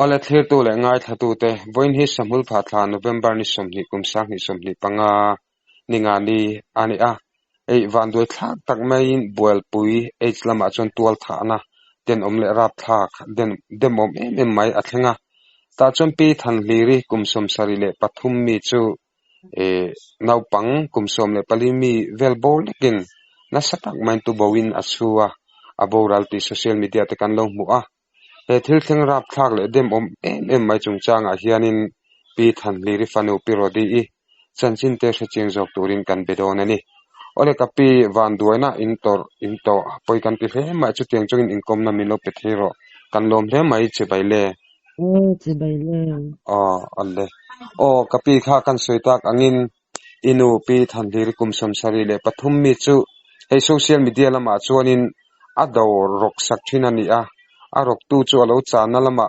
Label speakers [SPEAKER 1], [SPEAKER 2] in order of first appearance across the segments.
[SPEAKER 1] Ole thir tu le ngai thatu te voin hi samul pha thla November ni somni kumsang ni somni panga ninga ni ani a ei van doi thak tak mai in boil pui h lama chon tual tha na den omle rap thak den demom em mai athenga ta chon pi than liri kumsom sari le pathum mi chu naupang kumsom le palimi velbol lekin nasatak main tu bowin asua aboral ti social media te kan lo mu a thil theng rap thak le dem em mai chungchanga hianin pi than liri fanu pirodi I chanchin te cheng jok turin kan bedon ani ole kapi van duina into poi kan ti he mai chu tiang chungin income na milo pethero kan lom le mai che baile
[SPEAKER 2] chebaile
[SPEAKER 1] alle kapi kha kan soitak angin inu pi than lir kumsom sari le pathum mi chu he social media lama chuanin ador rok sakthina ni a rok tu chu alo chana lama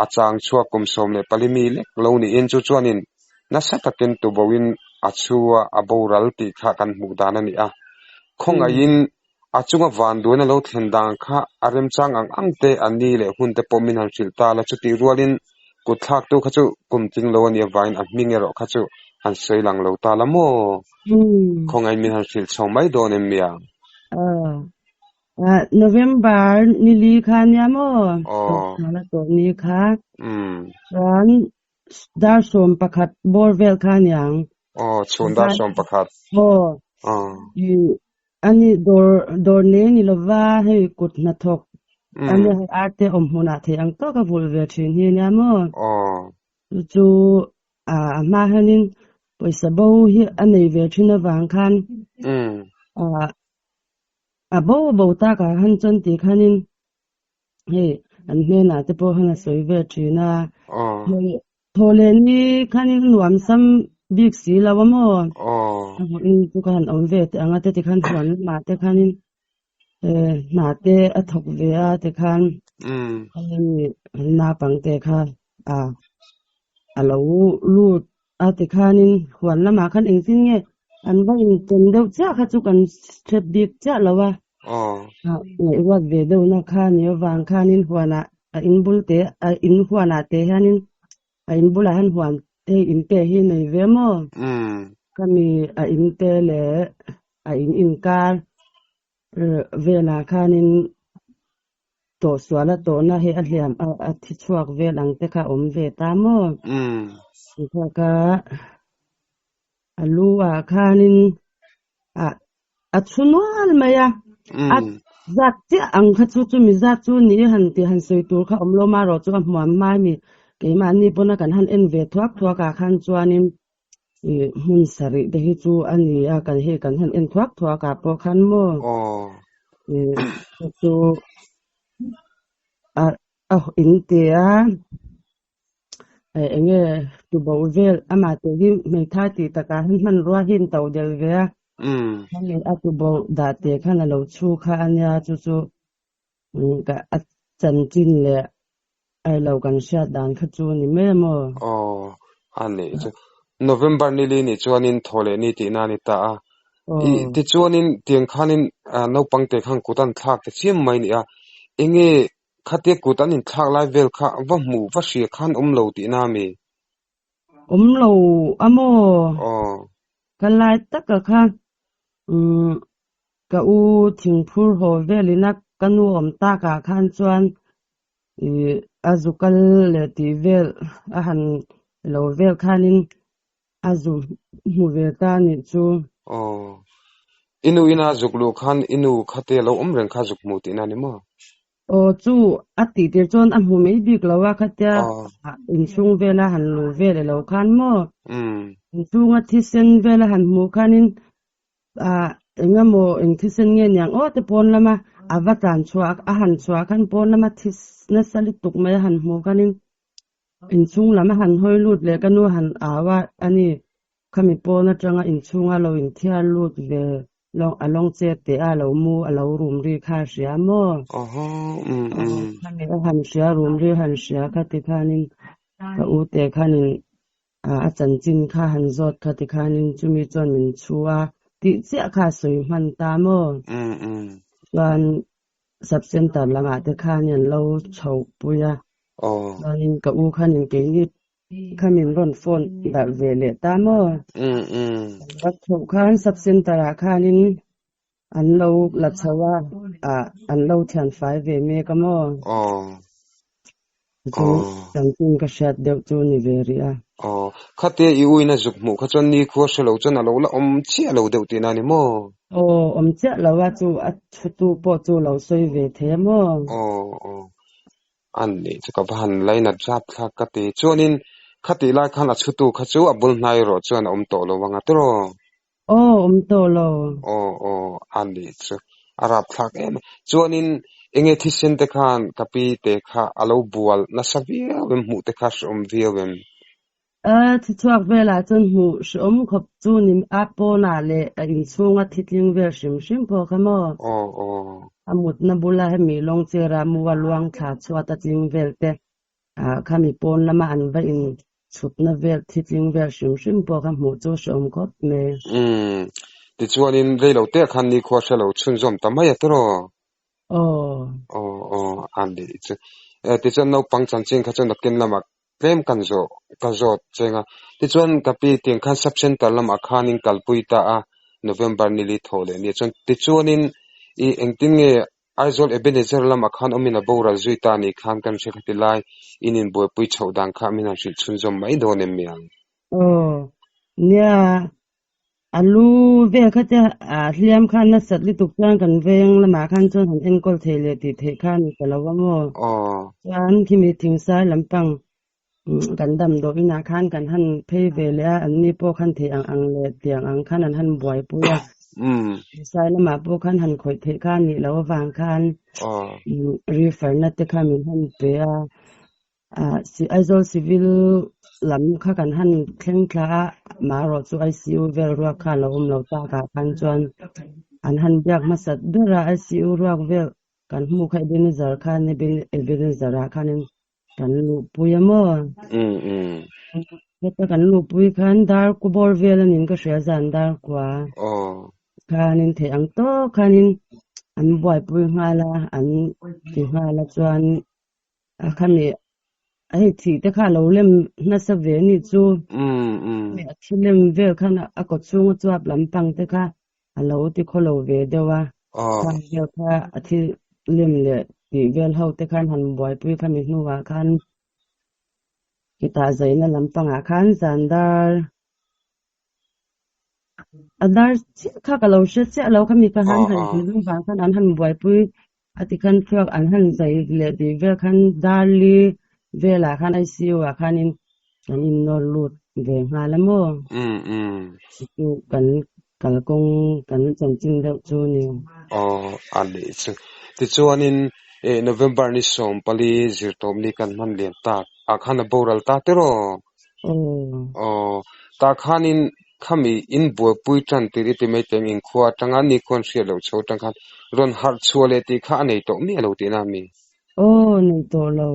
[SPEAKER 1] achang chua kumsom le palimi le lo ni in chu chuanin nasataken tu bowin achua aboral ti kha kan mudana ni khonga in achunga van duina lo thendang kha arem chang angte ani le hunte pomin han filta la chuti rualin kuthak tu khachu kumting lo ani vain amingero khachu han seilang lo ta lamo khongai min han fil chomai don emia
[SPEAKER 2] November ni li khan yamo hala to ni kha ran dar som pakhat borvel khan yang
[SPEAKER 1] chun dar som pakhat
[SPEAKER 2] ani dor ne ni lova he kut na thok ani arte omhuna the ang to ka volve thin hi yamo chu ma hanin poisa bo hi anei ve thina wang khan bo ta ka han chon ti khanin he an me na te po hana soi ve thina thole ni khanin nuam sam big si lawamo in tu kan on ve te anga te khan hwan ma te khanin na te athok ve a te khan na pang te kha alo lut a te khanin hwan lama khan eng sin nge an ba in chen deu cha kha chu kan step big cha lawa ngai wat ve deu na kha ni wang khanin hwana in bul te in hwana te hanin in bula han hwan te in te hi nei ve mo kami in te le in kar ve na khanin to swala to na he ahliam a thi chuak ve lang te kha om ve ta mo ka aluwa khanin chunwal maya zat ti ang kha chu mi za chu ni han ti han soi tur kha omlo ma ro chu hmuam mai mi ke ma ni pona kan han en ve thuak ka khan chuanin hun sari de hi chu ani a kan he kan han en thuak ka po khan mo chu in te enge tu bovel ama te hi me tha ti ta ka han man ro hin tau del ve ni atu bo da te khan lo chu kha anya chu ka chan chin le ai lo kan sha dan kha chu ni me mo
[SPEAKER 1] ani chu November ni li ni chuanin thole ni ti na ni ta ti chuanin tiang khanin no pangte khang kutan thak te chim mai ni enge khate kutan in thak lai vel kha wa mu wa shi khan lo ti na mi
[SPEAKER 2] lo amo kalai tak kha ka u thingphur ho velina kanu om ta ka khan chuan azukal le ti vel han lo vel khanin azu mu ve ta ni chu
[SPEAKER 1] inu ina zuklu khan inu khate lo reng kha zukmu ti na ni mo
[SPEAKER 2] chu ati te chon amu mei bik lawa khatya insung vela han lu vele lo khan mo insunga thisen vela han mu khanin engamo thisen nge nyang te pon lama avatan chuak han chuak khan pon lama this na sali tuk mai han mu khanin insung lama han hoi lut le kanu han awa ani khami pon atanga insunga lo in thia lut ve long along che te alo mu alo room ri kha sia mo khami han sia room ri han sia kha ti khanin ka u te khanin a chan chin kha han zot kha ti khanin chumi chon min chua ti sia kha soi man ta mo wan sub center lama te khanin lo chho puya
[SPEAKER 1] อ๋อ
[SPEAKER 2] in ka u khanin ke ni khamin ron phone da vele ta mo rak tho khan subsin tara khanin an lo la chawa an lo thian fai ve me ka mo chu tin ka shat deu chu ni ve ri a
[SPEAKER 1] khate I uina zukmu kha chon ni kho shalo chon alo la chi alo deu ti na ni mo
[SPEAKER 2] cha la wa chu a chu po chu lo soi ve the mo
[SPEAKER 1] an ni chu ka ban lai na jap thak ka ti chonin khati lai khan a chutu kha chu abul nai ro chon to lo wanga tro
[SPEAKER 2] to lo
[SPEAKER 1] an ni chu arab thak em chonin enge thisen te khan kapi te kha alo bual na savia wem mu te kha som viewem
[SPEAKER 2] chuak vela chon hu som khop chu nim apo na le in chunga thitling ver sim po khamo amut na bula he mi long chera muwa luang tha chwata ting velte khami pon lama an va in chutna ver thitling ver sim po kham hu chu som khop me
[SPEAKER 1] ti chuanin reilo te khan ni kho shalo chun zom tamai atro andi ti chon no pangchan ching kha chon kin lama klem kanzo chenga ti chon kapi ting khan sub center lama khanin kalpuita a November ni li thole ni chon ti chuanin I engting e aizol ebenezer lama khan omina boral zuita ni khan kan shekhati lai inin boy pui chhodang kha mina shi chunjom mai donem miang
[SPEAKER 2] nia alu ve khacha hliam khan na satli tukang kan veng lama khan chon han enkol thele ti the khan kalawa mo yan kimi thingsai lampang kan dam do ina khan kan han phei vele anni po khan the ang le tiang ang khan an han boy puya sai lama po khan han khoi the khan ni lo wang khan refer na te khan min han pe si aizol civil lam kha kan han thleng thla ma ro chu ICU vel ro kha lo lo ta ka khan chuan an han biak ma sat bera ICU ro vel kan mu khai bin zar khan ne bin zara khan kan lu puya mo ta kan lu pui khan dar ku bor vel anin ka shya zan dar kwa khanin the ang to khanin an boy pui ngala an ti ngala chuan khami ai thi te kha lo lem na sa ve ni chu me thilem vel khan a ko chung chuap lampang te kha alo ti kholo ve dewa khan vel kha athi lem le ti vel ho te khan han boy pui khami nuwa khan kita zaina lampang a khan zandar adar kha ka lo she se lo khami ka han lu ba khan an han boy pui ati khan thuak an han zai le ti vel khan darli vela khan ICU a khanin anin no lut ve ngala mo chu kan kalkong kan chanchin deu chu ni
[SPEAKER 1] ali ti chuanin November ni som pali zirtom ni kan man len ta a khan boral ta tero ta khanin khami in bo pui tan ti ri me teng in khwa tanga ni kon sia lo chho tang khan ron har chuale ti kha nei to mi lo ti na mi
[SPEAKER 2] nei to lo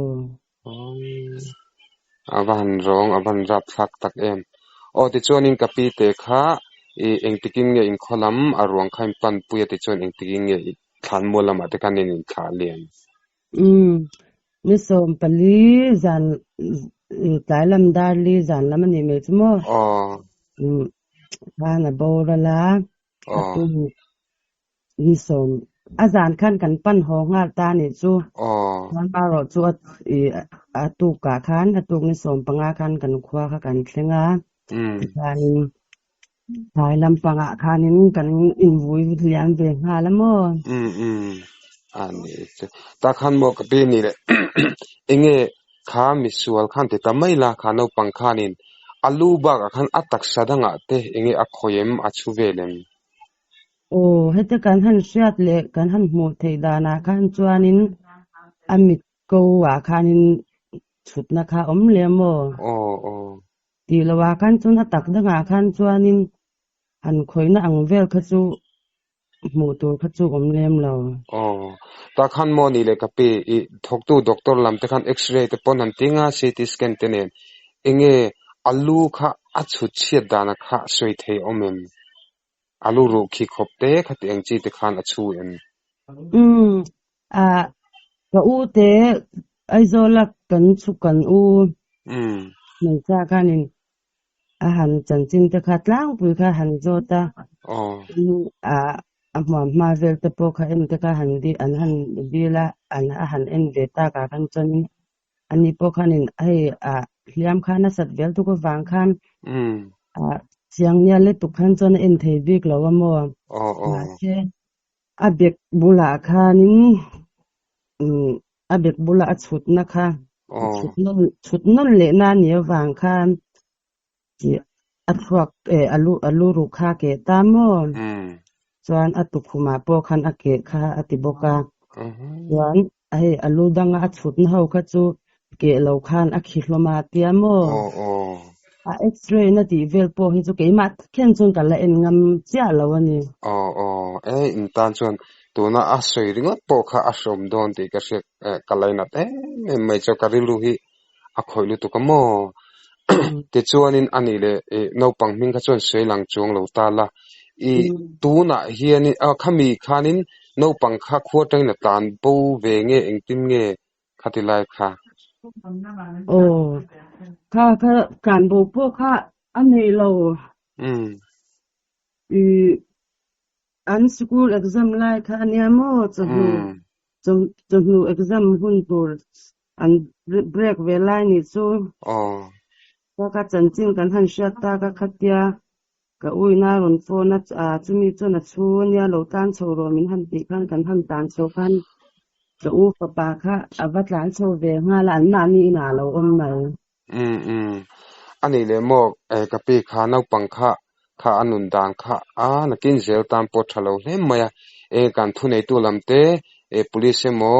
[SPEAKER 1] avan rong avan rap thak tak em ti chuanin kapi te kha engtiking nge in kholam arwang khaim pan puya ti chuan engtiking nge than molam ate kanin in thla lian
[SPEAKER 2] ni som pali zan tailam darli zan lam ni me chmo na borala atu ni som azan khan kan pan ho nga ta ni chu man ma ro chu atu ka khan atu ni som panga khan kan khwa kha kan thlenga khanin thai lam panga khanin kan in vui lian ve nga lamo
[SPEAKER 1] ani ta khan mo ka be ni le enge kha mi sual khan te tamai la khano pangkhanin alu ba khan atak sadanga te enge akhoyem achu velem
[SPEAKER 2] hete kan han siat le kan han mu theidana khan chuanin amit ko wa khanin chutna kha le mo ti lawa khan chun atak danga khan chuanin han khoina ang vel kha chu mu tur kha chu lem lo
[SPEAKER 1] ta khan mo ni le ka pe thok tu doctor lam te khan x-ray te pon han tinga CT scan te ne enge alu kha achu chiat dana kha soi thei omem alu ru khi khopte khati angchi te khan achu em
[SPEAKER 2] ka u te Aizolak kan sukan u mai cha kanin ahan chanchin te khatlang pui kha han jota ma vel te po kha en te ka han di an han dila an ahan en veta ka kan chon ani po khanin ai hliam khana sat vel tu ko wang khan siang nya le tu khan chon en thei bik lawa mo ma che abek bula khanin abek bula achut na kha chut non le na ni wang khan ki athuak alu ru kha ke ta mo chuan atukhuma po khan ake kha atiboka chuan ai alu danga achut na ho kha chu ke lo khan akhi hloma tia mo x-ray na ti vel po hi chu ke ma khen chun kala en ngam cha lawani
[SPEAKER 1] in tan chuan tuna a soi ringot po kha a som don ti ka se kalaina te mai cho karilu hi a khoilu tu ka mo te chuanin ani le no pang ming kha chuan sei lang chung lo ta la I tuna hianin khami khanin no pang kha khuatain na tan po ve nge engtin nge khatilai kha
[SPEAKER 2] kha kan bo po kha anei lo an school exam lai kha ania mo chu exam hun tur an break ve lai ni chu ka chanchin kan han sha ta ka khatia ka uina ron phone chumi chona chunia lo tan choro min han ti khan kan han tan cho khan ka u pa kha avatlan cho ve nga la na ni na lo mai
[SPEAKER 1] ani le mo ka pe kha nau pangkha kha anun dan kha nakin zel tam po thalo hle maya kan thu nei tu lamte police mo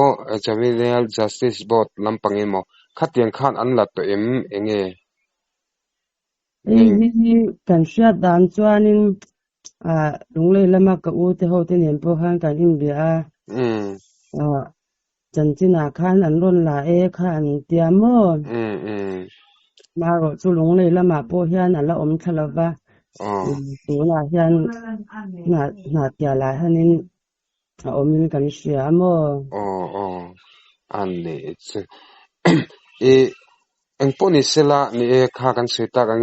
[SPEAKER 1] juvenile justice board lampang mo khatiang khan an lat to enge
[SPEAKER 2] hi kan sha dan chuanin lunglei lama ka u te ho te nen po khan kan in bia chanchina khan an ron la khan tia mo ma ro chu lunglei lama po hian ala om thalawa tuna hian na tia la hanin omin kan sia mo
[SPEAKER 1] anne chu engponi sela ni kha kan seta kan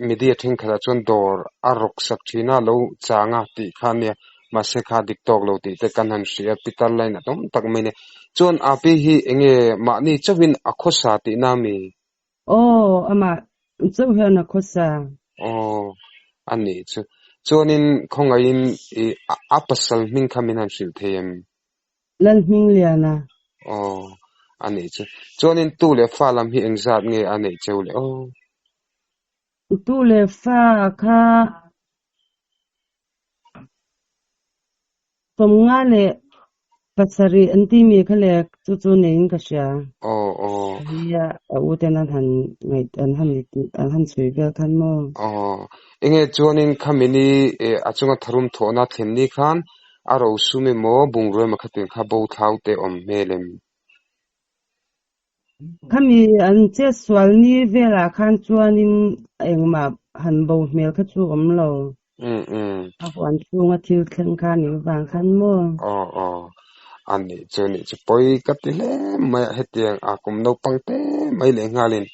[SPEAKER 1] media thing khala chon dor arok sakthina lo changa ti khania mase kha diktok lo ti te kan han sia pital line atom tak maine chon api hi enge ma ni chawin akhosa ti nami
[SPEAKER 2] ama chu hena khosa
[SPEAKER 1] ani chu chonin khongain apasal ming khamin han sil them
[SPEAKER 2] lan ming liana
[SPEAKER 1] ani chu chonin tu le fa lam hi engzat nge ani chule
[SPEAKER 2] tu le fa kha pomnga le pasari anti mi khale chu nein ka sha ya uten han ngai an han sui ga khan mo
[SPEAKER 1] enge chonin khamini achunga tharum thona thlenni khan aro sume mo bungroi makhatin kha bo thaute melem
[SPEAKER 2] khami an che swalni vela khan chuanin engma han bo mel kha chu omlo wan chunga thil khan khan ni wang khan mo
[SPEAKER 1] ani choni chpoi katile ma hetiang akum no pangte mai le ngalin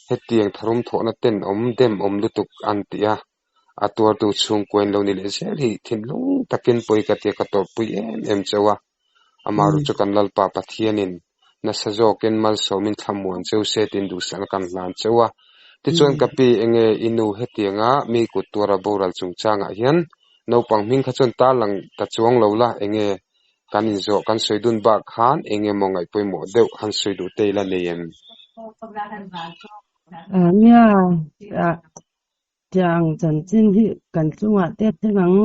[SPEAKER 1] hetiang tharum thona ten dem lutuk antia atua tu chung koin lo ni le seri thinlu takin poi katia kato pui em chawa amaru chukan lalpa pathianin na sajoken mal somin thamuan cheu setin du sal kan lan chawa ti chon kapi enge inu hetianga mi kutura boral chungchanga hian no pangming khachon talang ta chuang lola enge kanin zo kan soidun ba khan enge mongai poimo deu han soidu teila neem
[SPEAKER 2] nya chang chanchin hi kan chunga te thengang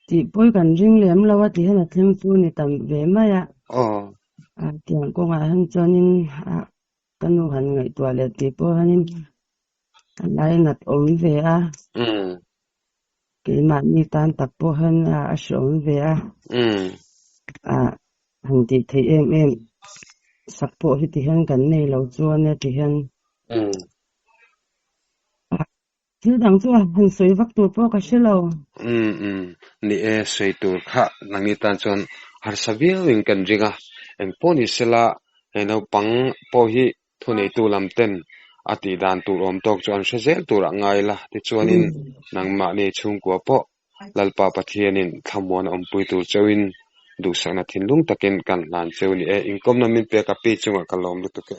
[SPEAKER 2] ti poi kan ring lem lawa ti hana thlem chu ni tam ve ma ya tiang ko nga han chonin kanu han ngai toilet ti po hanin lai nat om ve ke ma ni tan tak po han a shom ve han ti thei em sakpo hi ti han kan nei lo chuan ne ti han thil dang chu han soi vak tu po ka shelo
[SPEAKER 1] ni soi tur kha nangi tan chon har sabial in kan ringa engponi sela he no pang po hi thunei tu lam ten ati dan tu rom tok chuan hrezel tur angai la ti chuanin nangma ni chung kwa po lalpa pathianin thamon ompui tur chawin du sana thinlung takin kan lan cheu ni e inkom na min pe ka pi chunga kalom lu tu ke